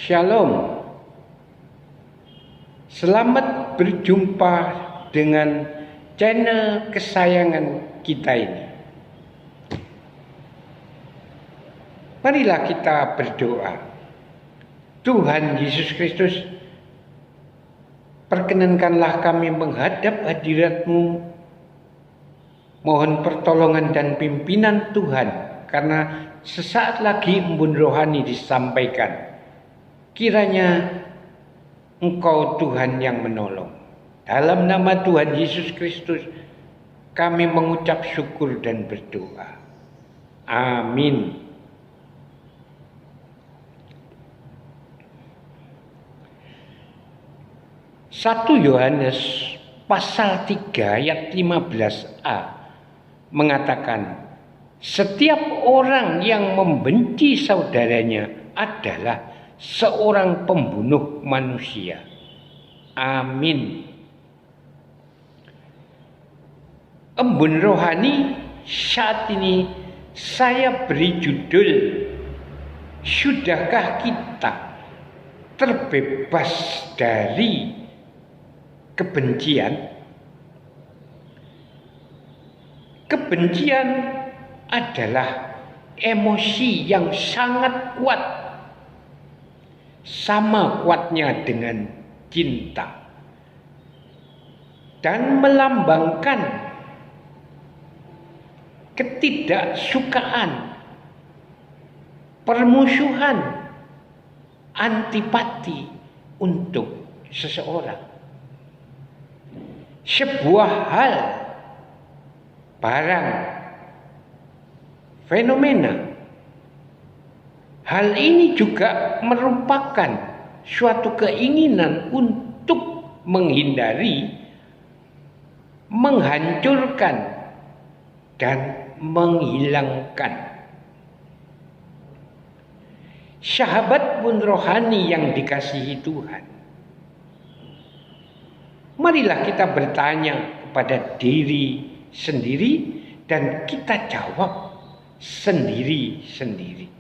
Shalom. Selamat berjumpa dengan channel kesayangan kita ini. Marilah kita berdoa. Tuhan Yesus Kristus, perkenankanlah kami menghadap hadirat-Mu. Mohon pertolongan dan pimpinan Tuhan, karena sesaat lagi embun rohani disampaikan. Kiranya Engkau Tuhan yang menolong. Dalam nama Tuhan Yesus Kristus kami mengucap syukur dan berdoa. Amin. Satu Yohanes pasal 3 ayat 15a mengatakan, setiap orang yang membenci saudaranya adalah seorang pembunuh manusia. Amin. Embun rohani saat ini saya beri judul, sudahkah kita terbebas dari kebencian? Kebencian adalah emosi yang sangat kuat, sama kuatnya dengan cinta, dan melambangkan ketidaksukaan, permusuhan, antipati untuk seseorang. Sebuah hal, barang, fenomena. Hal ini juga merupakan suatu keinginan untuk menghindari, menghancurkan, dan menghilangkan. Sahabat pun rohani yang dikasihi Tuhan, marilah kita bertanya kepada diri sendiri dan kita jawab sendiri-sendiri.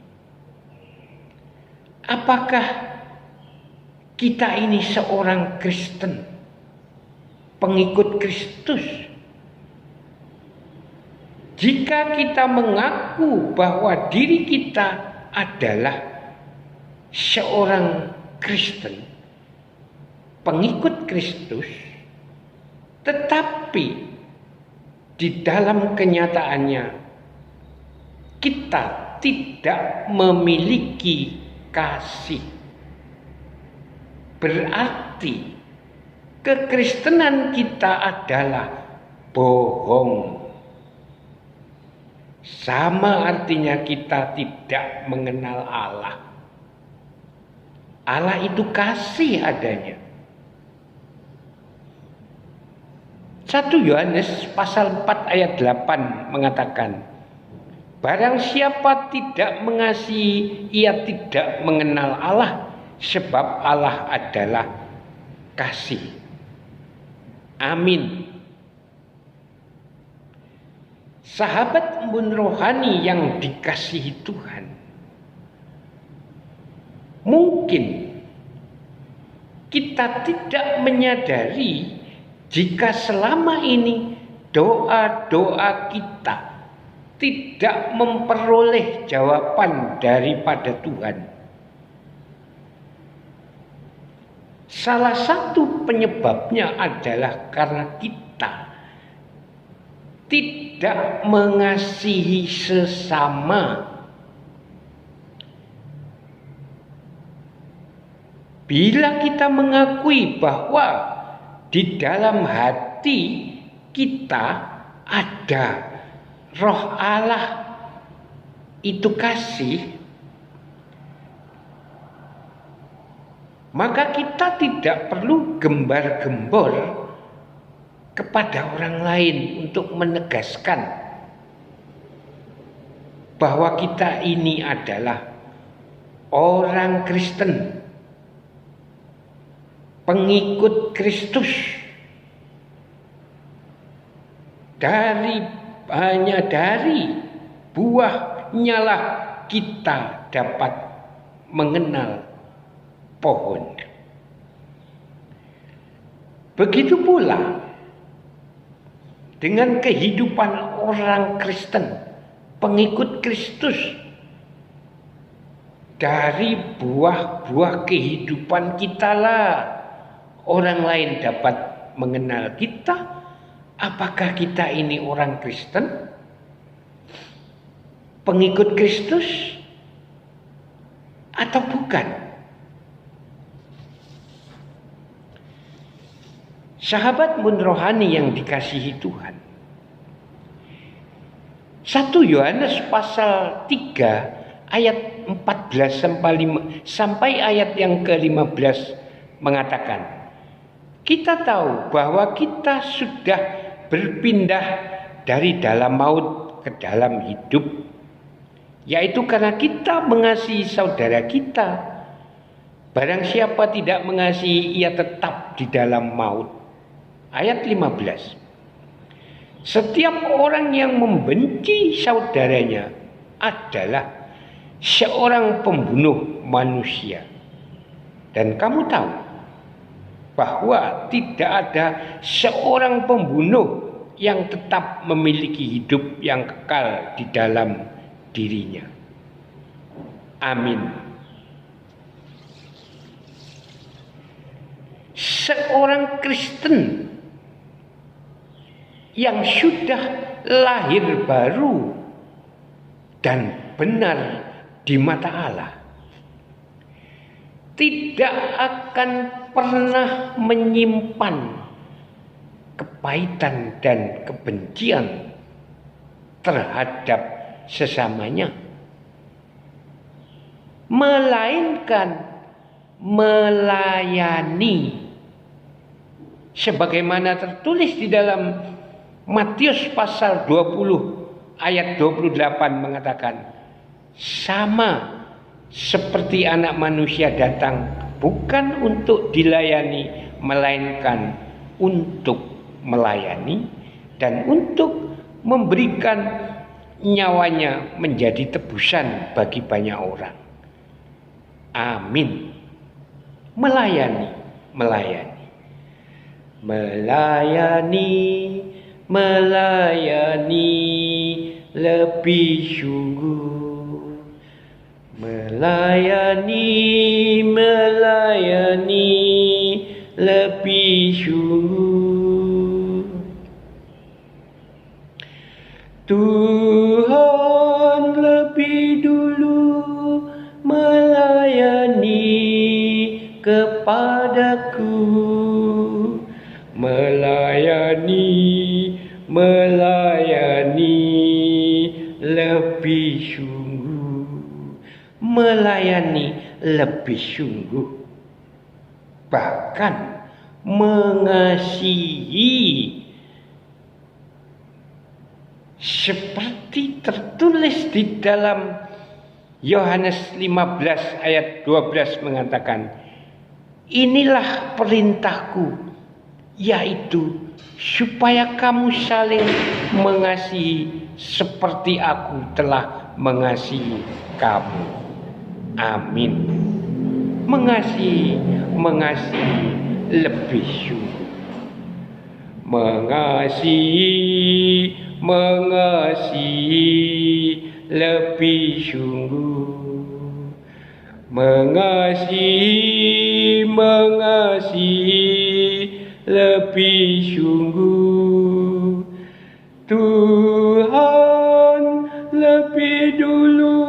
Apakah kita ini seorang Kristen, pengikut Kristus? Jika kita mengaku bahwa diri kita adalah seorang Kristen, pengikut Kristus, tetapi di dalam kenyataannya kita tidak memiliki kasih, berarti kekristenan kita adalah bohong. Sama artinya kita tidak mengenal Allah. Allah itu kasih adanya. 1 Yohanes pasal 4 ayat 8 mengatakan, barang siapa tidak mengasihi, ia tidak mengenal Allah, sebab Allah adalah kasih. Amin. Sahabat embun rohani yang dikasihi Tuhan, mungkin kita tidak menyadari jika selama ini doa-doa kita tidak memperoleh jawaban daripada Tuhan. Salah satu penyebabnya adalah karena kita tidak mengasihi sesama. Bila kita mengakui bahwa di dalam hati kita ada Roh Allah itu kasih, maka kita tidak perlu gembar-gembor kepada orang lain untuk menegaskan bahwa kita ini adalah orang Kristen, pengikut Kristus. Hanya dari buahnya lah kita dapat mengenal pohon. Begitu pula dengan kehidupan orang Kristen, pengikut Kristus. Dari buah-buah kehidupan kitalah orang lain dapat mengenal kita. Apakah kita ini orang Kristen, pengikut Kristus, atau bukan? Sahabat mun rohani yang dikasihi Tuhan, 1 Yohanes pasal 3 ayat 14 sampai ayat yang ke-15 mengatakan, kita tahu bahwa kita sudah berpindah dari dalam maut ke dalam hidup, yaitu karena kita mengasihi saudara kita. Barang siapa tidak mengasihi, ia tetap di dalam maut. Ayat 15. Setiap orang yang membenci saudaranya adalah seorang pembunuh manusia. Dan kamu tahu bahwa tidak ada seorang pembunuh yang tetap memiliki hidup yang kekal di dalam dirinya. Amin. Seorang Kristen yang sudah lahir baru dan benar di mata Allah tidak akan pernah menyimpan kepahitan dan kebencian terhadap sesamanya, melainkan melayani sebagaimana tertulis di dalam Matius pasal 20 ayat 28 mengatakan, sama seperti anak manusia datang bukan untuk dilayani melainkan untuk melayani dan untuk memberikan nyawanya menjadi tebusan bagi banyak orang. Amin. Melayani, melayani. Melayani, melayani lebih sungguh. Melayani, melayani lebih sungguh. Tuhan lebih dulu melayani kepadaku. Melayani, melayani lebih sungguh. Melayani lebih sungguh. Bahkan mengasihi seperti tertulis di dalam Yohanes 15 ayat 12 mengatakan, inilah perintahku, yaitu supaya kamu saling mengasihi seperti aku telah mengasihi kamu. Amin. Mengasihi, mengasihi lebih sungguh. Mengasihi, mengasihi lebih sungguh. Mengasihi, mengasihi lebih sungguh. Tuhan lebih dulu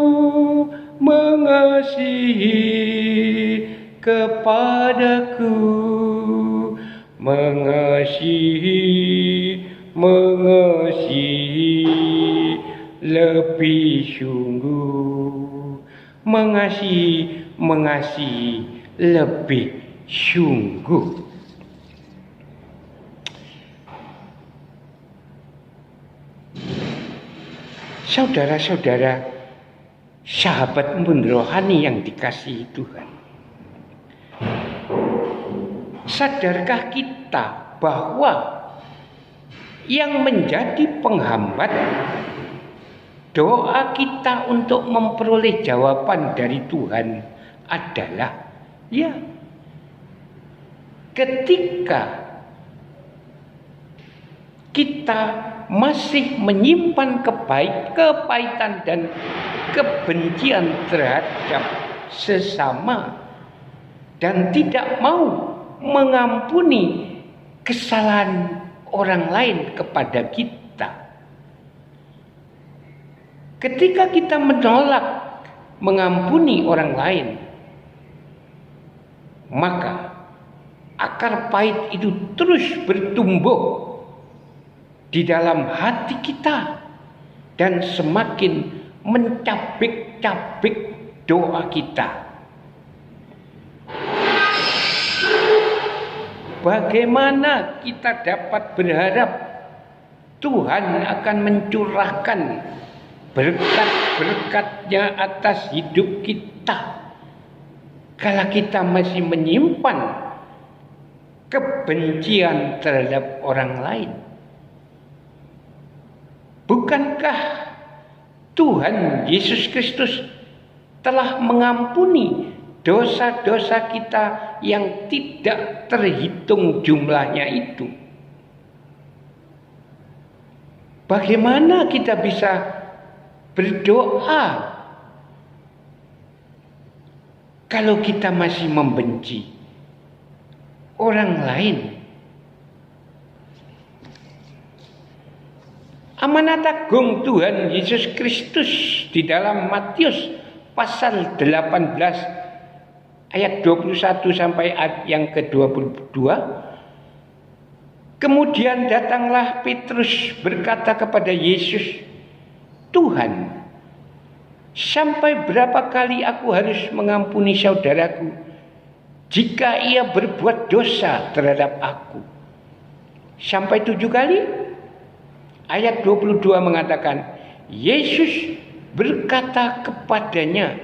mengasihi kepadaku. Mengasihi, mengasihi lebih sungguh. Mengasihi, mengasihi lebih sungguh. Saudara-saudara, sahabat rohani yang dikasihi Tuhan, sadarkah kita bahwa yang menjadi penghambat doa kita untuk memperoleh jawaban dari Tuhan adalah Ya, ketika kita masih menyimpan kepahitan dan kebencian terhadap sesama dan tidak mau mengampuni kesalahan orang lain kepada kita, ketika kita menolak mengampuni orang lain, maka akar pahit itu terus bertumbuh di dalam hati kita dan semakin mencabik-cabik doa kita. Bagaimana kita dapat berharap Tuhan akan mencurahkan berkat-berkat-Nya atas hidup kita kalau kita masih menyimpan kebencian terhadap orang lain? Bukankah Tuhan Yesus Kristus telah mengampuni dosa-dosa kita yang tidak terhitung jumlahnya itu? Bagaimana kita bisa berdoa kalau kita masih membenci orang lain? Amanat agung Tuhan Yesus Kristus di dalam Matius pasal 18 ayat 21 sampai ayat yang ke-22. Kemudian datanglah Petrus berkata kepada Yesus, "Tuhan, sampai berapa kali aku harus mengampuni saudaraku jika ia berbuat dosa terhadap aku? Sampai 7 kali?" Ayat 22 mengatakan, Yesus berkata kepadanya,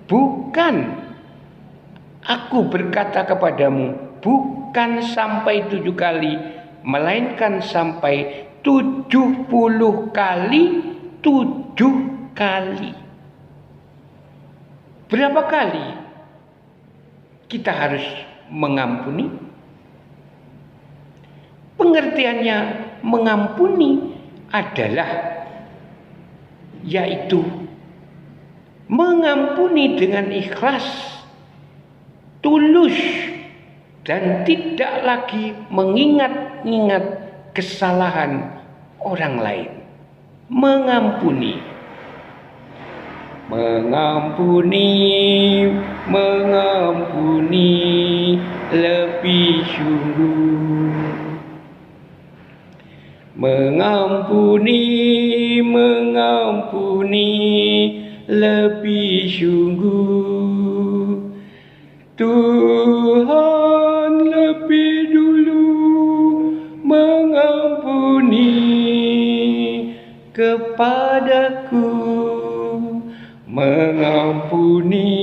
"Bukan, aku berkata kepadamu, bukan sampai 7 kali, melainkan sampai 70 kali 7 kali." Berapa kali kita harus mengampuni? Pengertiannya mengampuni adalah yaitu mengampuni dengan ikhlas, tulus, dan tidak lagi mengingat-ingat kesalahan orang lain. Mengampuni, mengampuni lebih sungguh. Mengampuni lebih sungguh. Tuhan lebih dulu mengampuni kepadaku. Mengampuni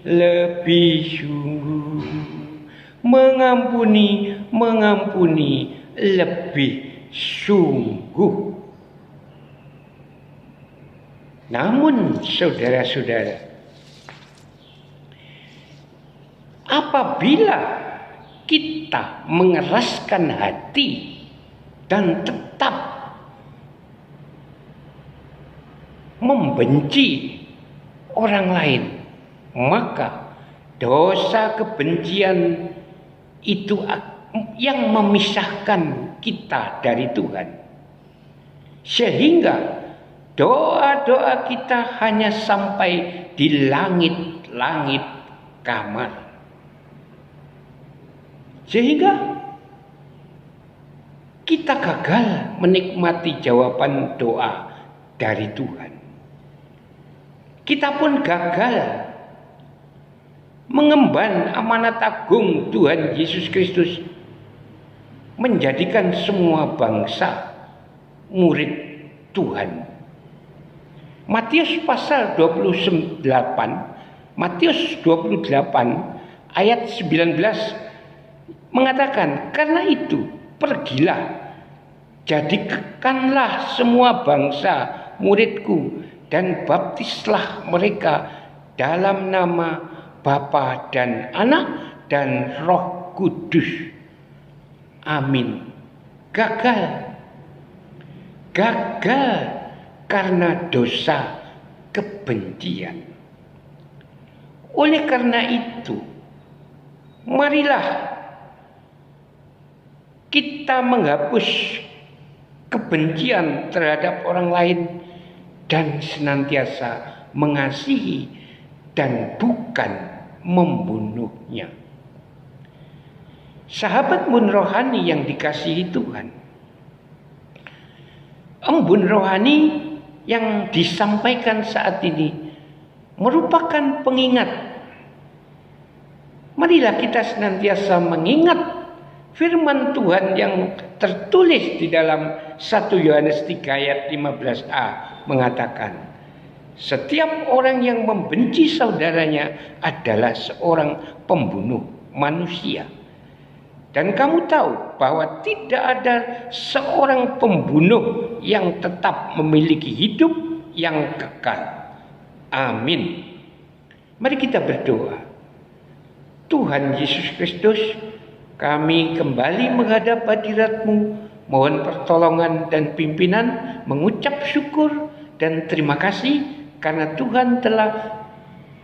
lebih sungguh. Mengampuni lebih sungguh. Namun saudara-saudara, apabila kita mengeraskan hati dan tetap membenci orang lain, maka dosa kebencian itu yang memisahkan kita dari Tuhan, sehingga doa-doa kita hanya sampai di langit-langit kamar, sehingga kita gagal menikmati jawaban doa dari Tuhan. Kita pun gagal mengemban amanat agung Tuhan Yesus Kristus, menjadikan semua bangsa murid Tuhan. Matius pasal 28 ayat 19 mengatakan, "Karena itu pergilah, jadikanlah semua bangsa muridku dan baptislah mereka dalam nama Bapa dan Anak dan Roh Kudus. Amin. Gagal karena dosa kebencian. Oleh karena itu, marilah kita menghapus kebencian terhadap orang lain dan senantiasa mengasihi dan bukan membunuhnya. Sahabat embun rohani yang dikasihi Tuhan, embun rohani yang disampaikan saat ini merupakan pengingat. Marilah kita senantiasa mengingat firman Tuhan yang tertulis di dalam 1 Yohanes 3 ayat 15a mengatakan, setiap orang yang membenci saudaranya adalah seorang pembunuh manusia. Dan kamu tahu bahwa tidak ada seorang pembunuh yang tetap memiliki hidup yang kekal. Amin. Mari kita berdoa. Tuhan Yesus Kristus, kami kembali menghadap hadirat-Mu, mohon pertolongan dan pimpinan, mengucap syukur dan terima kasih karena Tuhan telah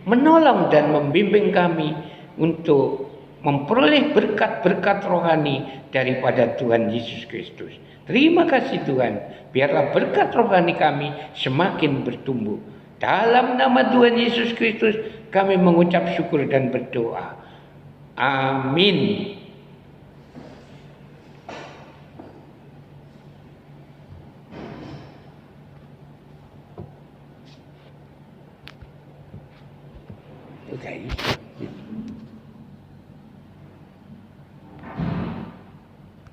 menolong dan membimbing kami untuk memperoleh berkat-berkat rohani daripada Tuhan Yesus Kristus. Terima kasih Tuhan, biarlah berkat rohani kami semakin bertumbuh. Dalam nama Tuhan Yesus Kristus kami mengucap syukur dan berdoa. Amin. Okay.